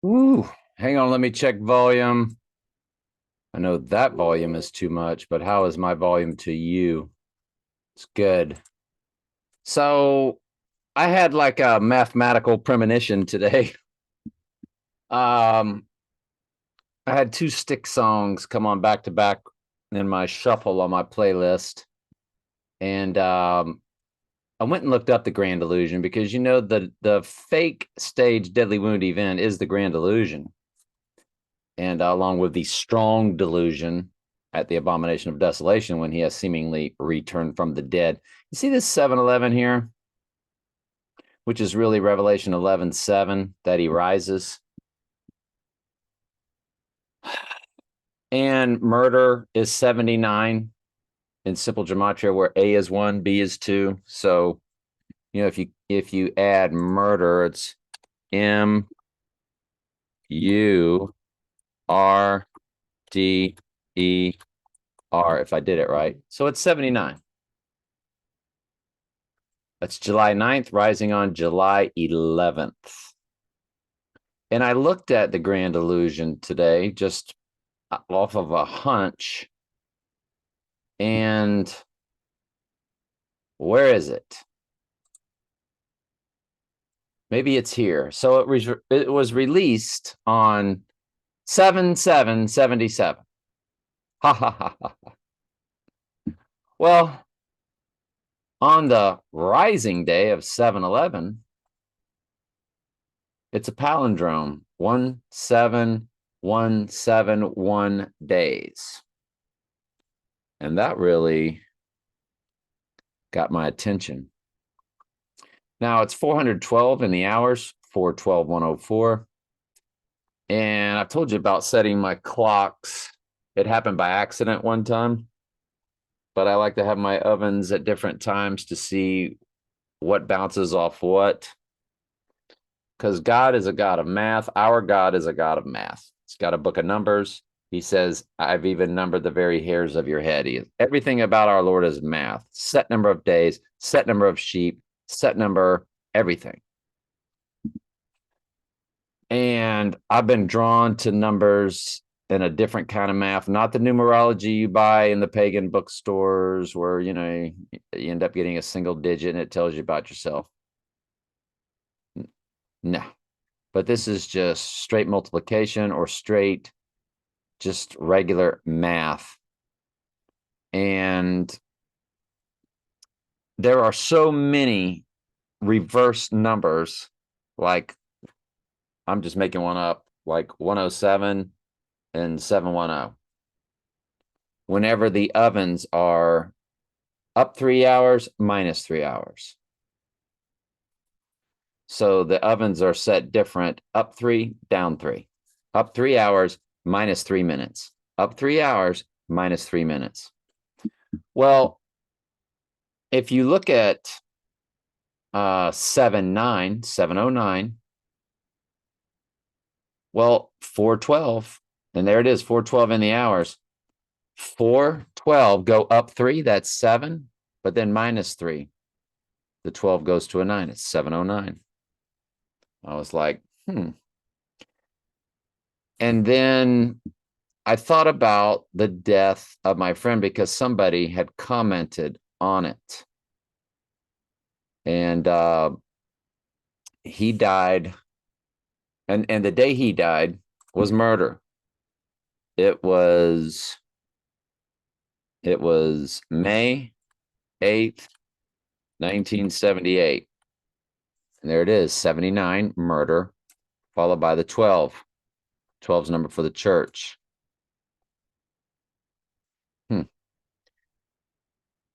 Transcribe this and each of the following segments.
Ooh, hang on, let me check volume. I know that volume is too much, but how is my volume to you? It's good. So I had like a mathematical premonition today. Um, I had two stick songs come on back to back in my shuffle on my playlist. And I went and looked up the Grand Illusion because the fake stage deadly wound event is the Grand Illusion. And along with the strong delusion at the abomination of desolation when he has seemingly returned from the dead. You see this 7-Eleven here, which is really Revelation 11:7, that he rises. And murder is 79 in simple gematria, where A is 1, B is 2. So, if you add murder, it's MURDER, if I did it right. So it's 79. That's July 9th, rising on July 11th. And I looked at the Grand Illusion today, just off of a hunch. And where is it? Maybe it's here. So it was released on 7/7/77. Ha ha ha ha. Well, on the rising day of 7/11, it's a palindrome, 17171 days. And that really got my attention. Now it's 412 in the hours, 412-104. And I've told you about setting my clocks. It happened by accident one time, but I like to have my ovens at different times to see what bounces off what. Because God is a God of math. Our God is a God of math. He's got a book of numbers. He says, I've even numbered the very hairs of your head. Everything about our Lord is math. Set number of days, set number of sheep, set number, everything. And I've been drawn to numbers in a different kind of math, not the numerology you buy in the pagan bookstores where, you end up getting a single digit and it tells you about yourself. No, but this is just straight multiplication or straight, just regular math. And there are so many reverse numbers, like I'm just making one up, like 107 and 710. Whenever the ovens are up 3 hours, minus 3 hours. So the ovens are set different, up 3, down 3. Up 3 hours, minus 3 minutes. Up 3 hours, minus 3 minutes. Well, if you look at 709, well, 412, and there it is, 412 in the hours. 412 go up 3, that's 7, but then minus 3. The 12 goes to a 9, it's 709. I was like, And then I thought about the death of my friend because somebody had commented on it. And he died. And the day he died was murder. It was May 8th, 1978. And there it is, 79, murder, followed by the 12. 12's number for the church.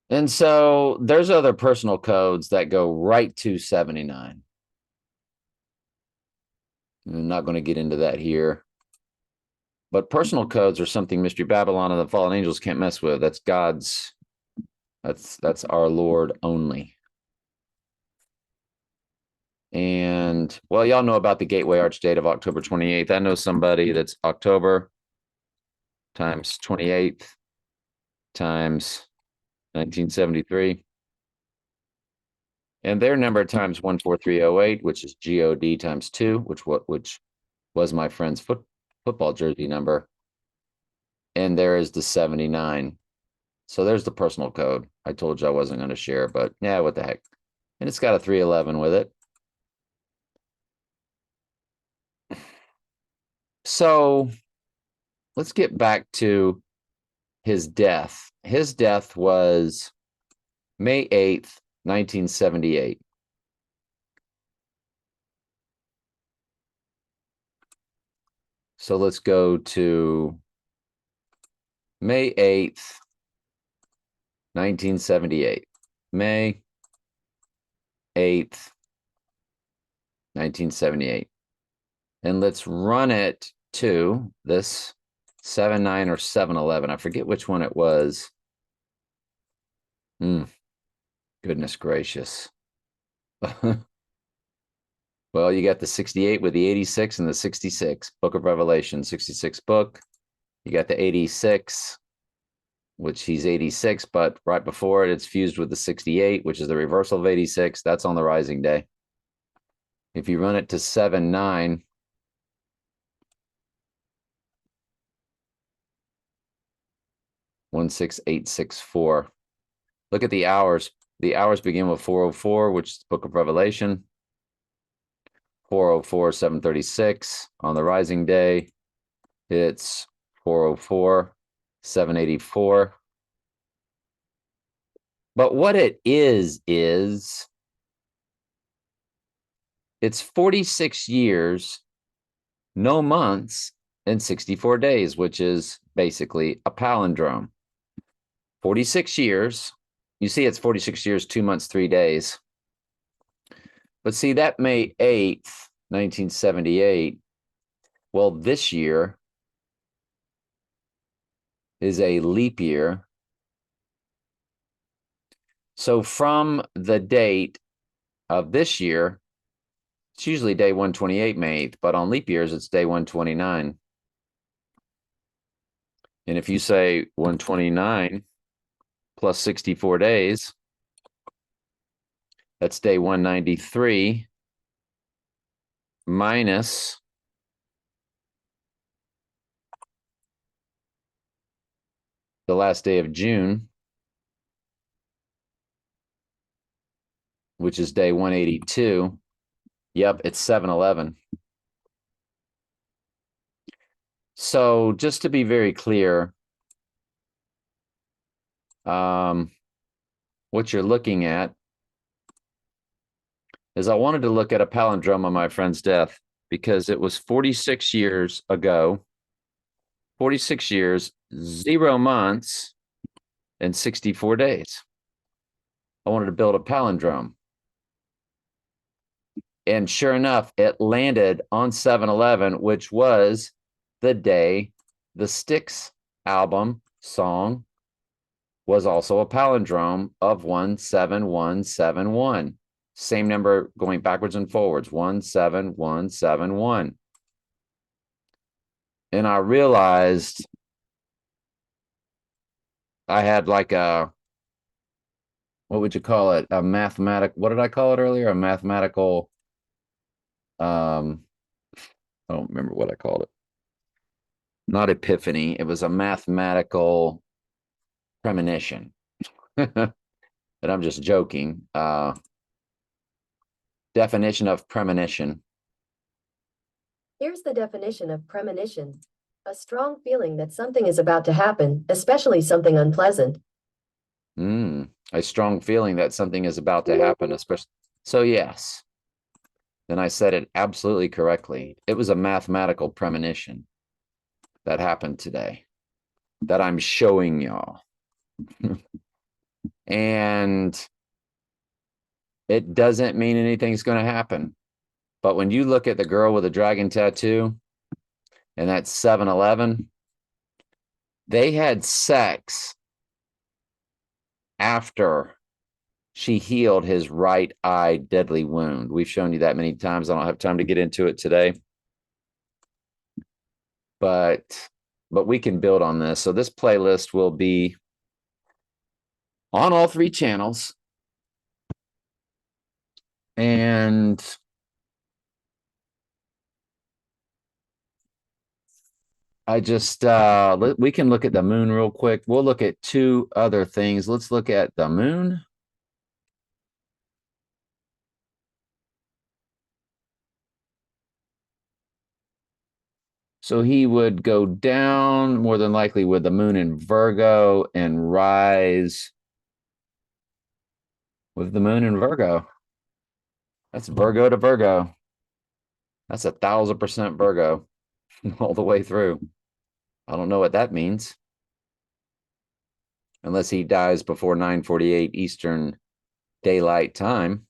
And so there's other personal codes that go right to 79. I'm not going to get into that here. But personal codes are something Mystery Babylon and the fallen angels can't mess with. That's God's, that's our Lord only. And well, y'all know about the Gateway Arch date of October 28th. I know somebody that's October times 28th times 1973. And their number times 14308, which is God times 2, which was my friend's football jersey number. And there is the 79. So there's the personal code. I told you I wasn't going to share, but yeah, what the heck. And it's got a 311 with it. So let's get back to his death. His death was May 8th, 1978. So let's go to May 8th, 1978. May 8th, 1978. And let's run it to this 7-9 or 7-11. I forget which one it was. Goodness gracious. Well, you got the 68 with the 86 and the 66. Book of Revelation, 66 book. You got the 86, which he's 86, but right before it, it's fused with the 68, which is the reversal of 86. That's on the rising day. If you run it to 7-9, one 6 8 6 4. Look at the hours. The hours begin with 4:04, which is the Book of Revelation. 4:04, 7:36 on the rising day. It's 4:04, 7:84. But what it is it's 46 years, no months, and 64 days, which is basically a palindrome. 46 years. You see, it's 46 years, 2 months, 3 days. But see, that May 8th, 1978, well, this year is a leap year. So from the date of this year, it's usually day 128, May 8th, but on leap years, it's day 129. And if you say 129 plus 64 days, that's day 193 minus the last day of June, which is day 182. Yep, it's 7-11. So just to be very clear, what you're looking at is I wanted to look at a palindrome on my friend's death because it was 46 years ago, 46 years, 0 months, and 64 days. I wanted to build a palindrome. And sure enough, it landed on 7-11, which was the day the Styx album song was also a palindrome of 17171. Same number going backwards and forwards, 17171. And I realized I had like a, what would you call it? A what did I call it earlier? A mathematical, I don't remember what I called it. Not epiphany. It was a mathematical premonition. And I'm just joking. Definition of premonition. Here's the definition of premonition. A strong feeling that something is about to happen, especially something unpleasant. A strong feeling that something is about to happen, especially. So yes. Then I said it absolutely correctly. It was a mathematical premonition that happened today that I'm showing y'all. And it doesn't mean anything's going to happen. But when you look at the girl with a dragon tattoo and that's 7-11, they had sex after she healed his right eye deadly wound. We've shown you that many times. I don't have time to get into it today. But we can build on this. So this playlist will be on all 3 channels. And I just we can look at the moon real quick. We'll look at two other things. Let's look at the moon. So he would go down more than likely with the moon in Virgo and rise with the moon in Virgo. That's Virgo to Virgo. That's 1,000% Virgo all the way through. I don't know what that means. Unless he dies before 9:48 Eastern Daylight Time.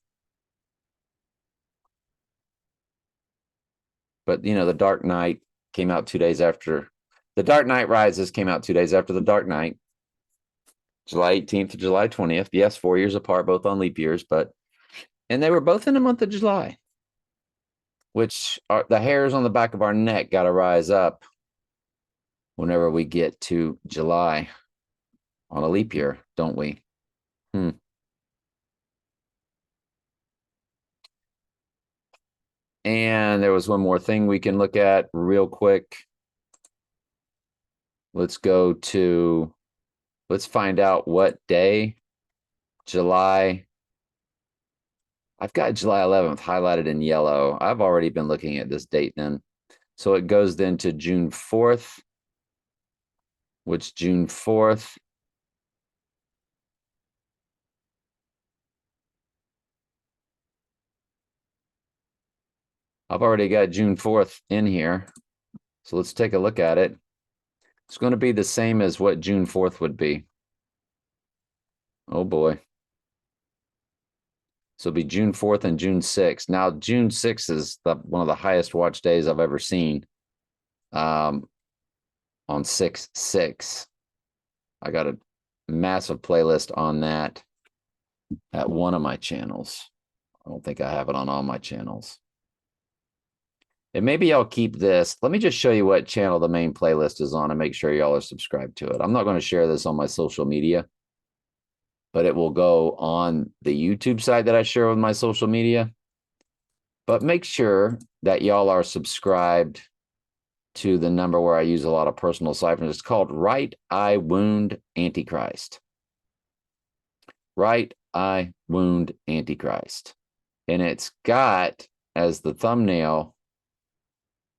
But, you know, The Dark Knight came out 2 days after. The Dark Knight Rises came out 2 days after The Dark Knight. July 18th to July 20th. Yes, 4 years apart, both on leap years, and they were both in the month of July, which are the hairs on the back of our neck got to rise up whenever we get to July on a leap year, don't we? And there was one more thing we can look at real quick. Let's find out what day. July. I've got July 11th highlighted in yellow. I've already been looking at this date then. So it goes then to June 4th, which June 4th. I've already got June 4th in here. So let's take a look at it. It's going to be the same as what June 4th would be. Oh boy. So it'll be June 4th and June 6th. Now, June 6th is one of the highest watch days I've ever seen. On 6/6. I got a massive playlist on that at one of my channels. I don't think I have it on all my channels. And maybe I'll keep this. Let me just show you what channel the main playlist is on and make sure y'all are subscribed to it. I'm not going to share this on my social media, but it will go on the YouTube side that I share with my social media. But make sure that y'all are subscribed to the number where I use a lot of personal ciphers. It's called Right Eye Wound Antichrist. Right Eye Wound Antichrist. And it's got as the thumbnail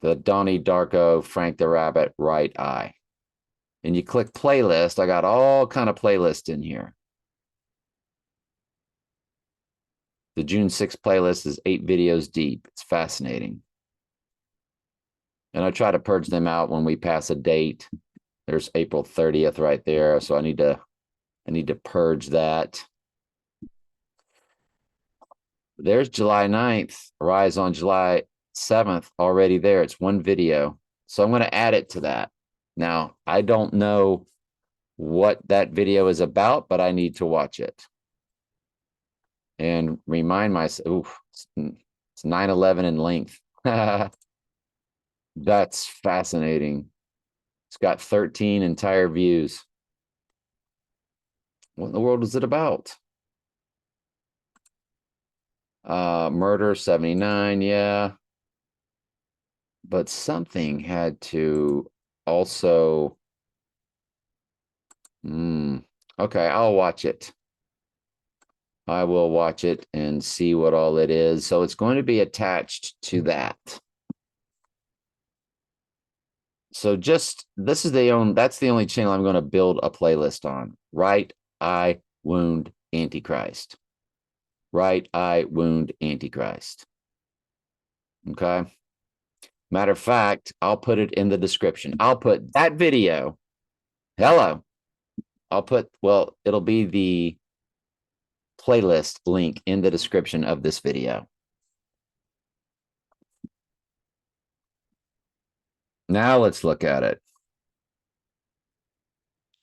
the Donnie Darko, Frank the Rabbit, right eye. And you click playlist. I got all kind of playlists in here. The June 6th playlist is 8 videos deep. It's fascinating. And I try to purge them out when we pass a date. There's April 30th right there. So I need to purge that. There's July 9th, Rise on July 7th already there. It's one video. So I'm going to add it to that. Now, I don't know what that video is about, but I need to watch it. And remind myself, it's 9/11 in length. That's fascinating. It's got 13 entire views. What in the world is it about? Murder 79, yeah. But something had to also. Okay, I'll watch it. I will watch it and see what all it is. So it's going to be attached to that. So that's the only channel I'm going to build a playlist on. Right Eye Wound Antichrist. Right Eye Wound Antichrist. Okay. Matter of fact, I'll put it in the description. I'll put that video. Hello. It'll be the playlist link in the description of this video. Now let's look at it.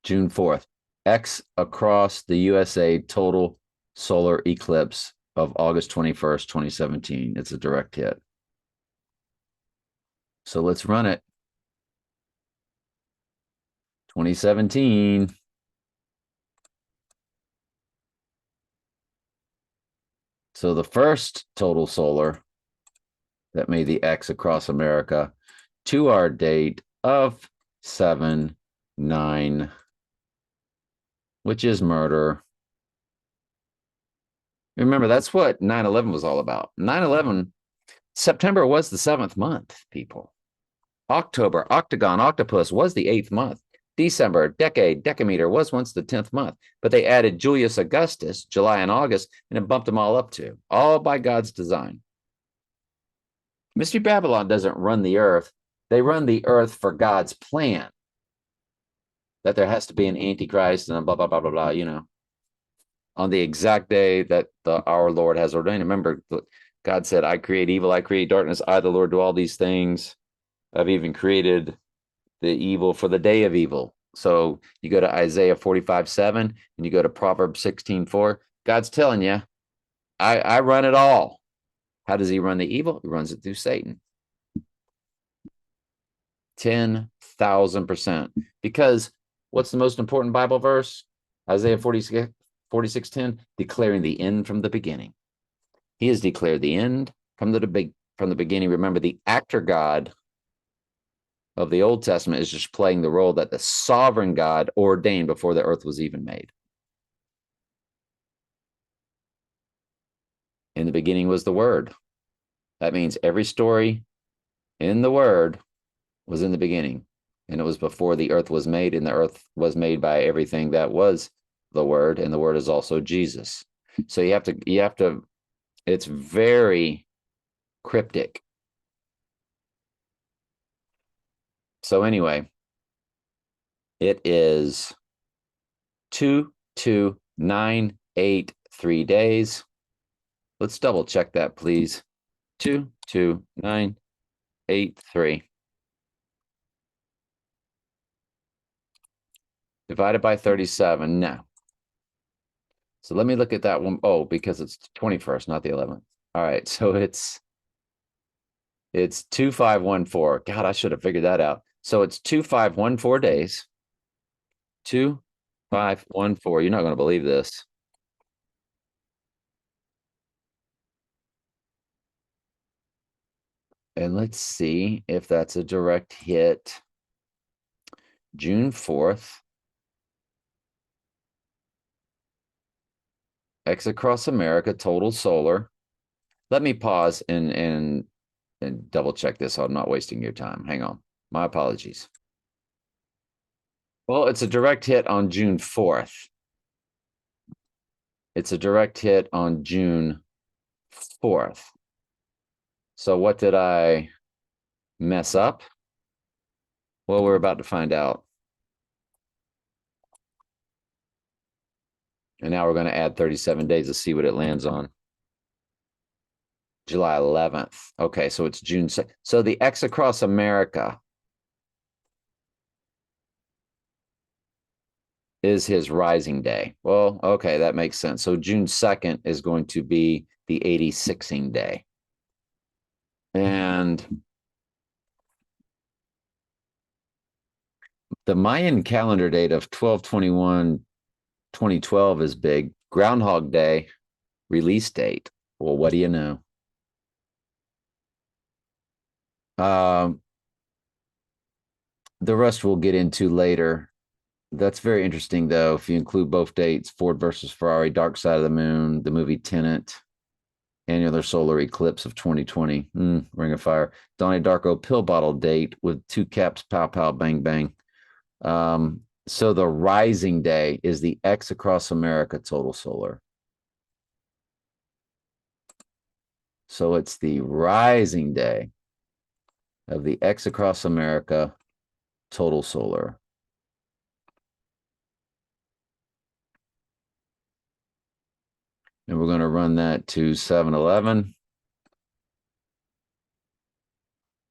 June 4th. X across the USA total solar eclipse of August 21st, 2017. It's a direct hit. So let's run it. 2017. So the first total solar that made the X across America to our date of 7, 9, which is murder. Remember, that's what 9/11 was all about. 9/11, September was the 7th month, people. October, octagon, octopus was the 8th month. December, decade, decameter was once the 10th month, but they added Julius Augustus, July and August, and it bumped them all up to, all by God's design. Mystery Babylon doesn't run the earth. They run the earth for God's plan. That there has to be an antichrist and blah, blah, blah, blah, blah, you know, on the exact day that our Lord has ordained. Remember, God said, I create evil, I create darkness, I, the Lord, do all these things. I've even created the evil for the day of evil. So you go to Isaiah 45:7 and you go to Proverbs 16:4. God's telling you, I run it all. How does he run the evil? He runs it through Satan. 10,000%. Because what's the most important Bible verse? Isaiah 46:10, declaring the end from the beginning. He has declared the end from the beginning. Remember, the actor God of the Old Testament is just playing the role that the sovereign God ordained before the earth was even made. In the beginning was the Word. That means every story in the Word was in the beginning, and it was before the earth was made, and the earth was made by everything that was the Word, and the Word is also Jesus. So you have to, it's very cryptic. So anyway, it is 22983 days. Let's double check that, please. 22983 divided by 37. No. So let me look at that one. Oh, because it's 21st, not the 11th. All right. So it's 2514. God, I should have figured that out. So it's 2514 days. 2514. You're not going to believe this. And let's see if that's a direct hit. June 4th. X across America, total solar. Let me pause and double check this so I'm not wasting your time. Hang on. My apologies. Well, it's a direct hit on June 4th. It's a direct hit on June 4th. So what did I mess up? Well, we're about to find out. And now we're going to add 37 days to see what it lands on. July 11th. Okay, so it's June 2nd. So the X across America is his rising day. Well, okay, that makes sense. So June 2nd is going to be the 86ing day. And the Mayan calendar date of 12/21/2012 is big. Groundhog Day release date. Well, what do you know? The rest we'll get into later. That's very interesting, though. If you include both dates, Ford versus Ferrari, Dark Side of the Moon, the movie Tenet, annular solar eclipse of 2020, Ring of Fire, Donnie Darko pill bottle date with two caps, pow, pow, bang, bang. So the rising day is the X across America total solar. So it's the rising day of the X across America total solar. And we're going to run that to 7/11.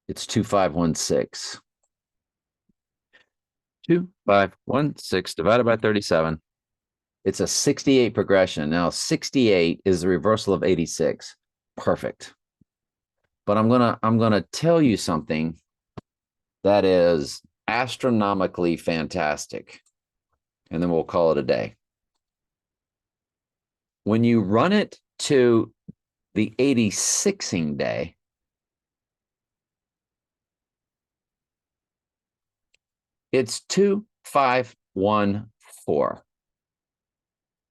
It's 2516. 2516 divided by 37. It's a 68 progression. Now, 68 is the reversal of 86. Perfect. But I'm gonna tell you something that is astronomically fantastic. And then we'll call it a day. When you run it to the 86ing day, It's 2514,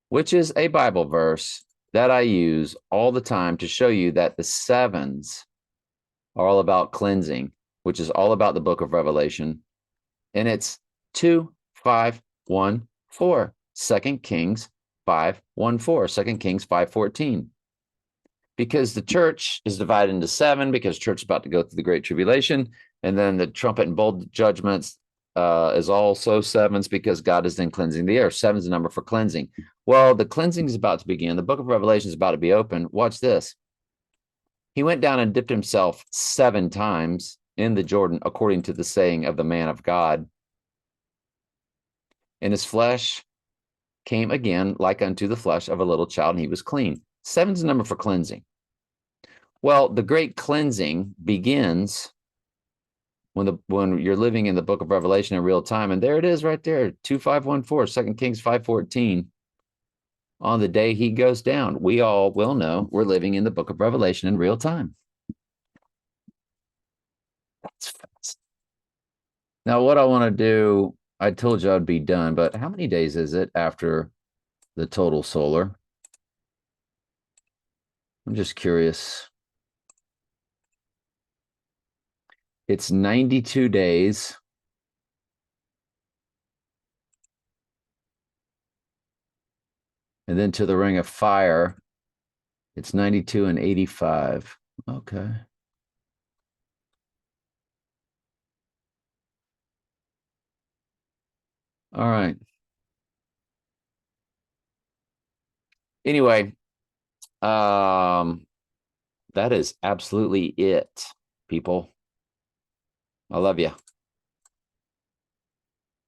which is a Bible verse that I use all the time to show you that the sevens are all about cleansing, which is all about the book of Revelation. And it's 2514, 2 Kings 5:14, 2 Kings 5:14. Because the church is divided into seven, because church is about to go through the Great Tribulation, and then the trumpet and bowl judgments is also sevens, because God is then cleansing the earth. Seven's the number for cleansing. Well, the cleansing is about to begin. The book of Revelation is about to be open. Watch this. He went down and dipped himself 7 times in the Jordan, according to the saying of the man of God. And his flesh came again like unto the flesh of a little child, and he was clean. 7's the number for cleansing. Well, the great cleansing begins when you're living in the book of Revelation in real time. And there it is right there, 2514, 2 Kings 5:14. On the day he goes down, we all will know we're living in the book of Revelation in real time. That's fast. Now, what I want to do, I told you I'd be done, but how many days is it after the total solar? I'm just curious. It's 92 days. And then to the ring of fire, it's 92 and 85. Okay. All right. Anyway, that is absolutely it, people. I love you.